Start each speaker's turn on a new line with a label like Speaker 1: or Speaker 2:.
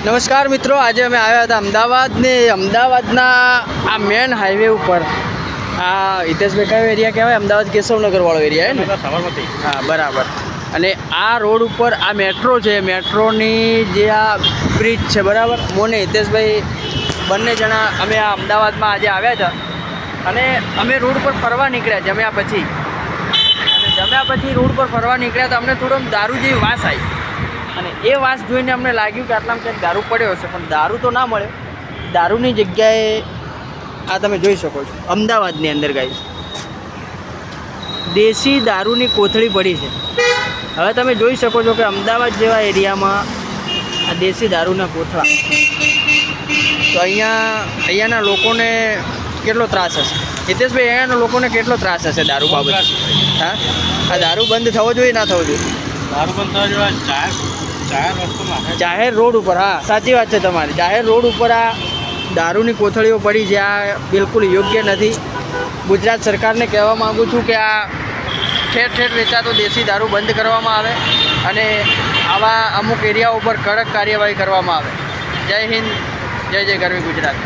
Speaker 1: નમસ્કાર મિત્રો, આજે અમે આવ્યા હતા અમદાવાદ ને અમદાવાદના આ મેન હાઈવે ઉપર આ હિતેશભાઈ કયો એરિયા કહેવાય? અમદાવાદ કેશવનગર વાળો એરિયા હે ને? સાબરમતી. હા, બરાબર. અને આ રોડ ઉપર આ મેટ્રો છે, મેટ્રોની જે આ બ્રિજ છે, બરાબર. મોને હિતેશભાઈ બંને જણા અમે આ અમદાવાદમાં આજે આવ્યા હતા અને અમે રોડ પર ફરવા નીકળ્યા જમ્યા પછી. અને જમ્યા પછી રોડ પર ફરવા નીકળ્યા તો અમને થોડો દારૂ જેવી વાસ આવી અને એ વાસ જોઈને અમને લાગ્યું કે આટલામાં ક્યાંક દારૂ પડ્યો હશે, પણ દારૂ તો ના મળે. દારૂની જગ્યાએ આ તમે જોઈ શકો છો અમદાવાદની અંદર ગાઈસ દેશી દારૂની કોથળી પડી છે. હવે તમે જોઈ શકો છો કે અમદાવાદ જેવા એરિયામાં આ દેશી દારૂના કોથળા, તો અહીંયાના લોકોને કેટલો ત્રાસ હશે હિતેશભાઈ? અહીંયાના લોકોને કેટલો ત્રાસ હશે દારૂ બાબત? હા, આ દારૂ બંધ થવો જોઈએ ના થવો જોઈએ?
Speaker 2: દારૂ બંધ થવો જોઈએ
Speaker 1: જાહેર રોડ ઉપર. હા, સાચી વાત છે તમારી. જાહેર રોડ ઉપર આ દારૂની કોથળીઓ પડી છે, આ બિલકુલ યોગ્ય નથી. ગુજરાત સરકારને કહેવા માગું છું કે આ ઠેર ઠેર વેચાતો દેશી દારૂ બંધ કરવામાં આવે અને આવા અમુક એરિયા ઉપર કડક કાર્યવાહી કરવામાં આવે. જય હિન્દ, જય જય ગરવી ગુજરાત.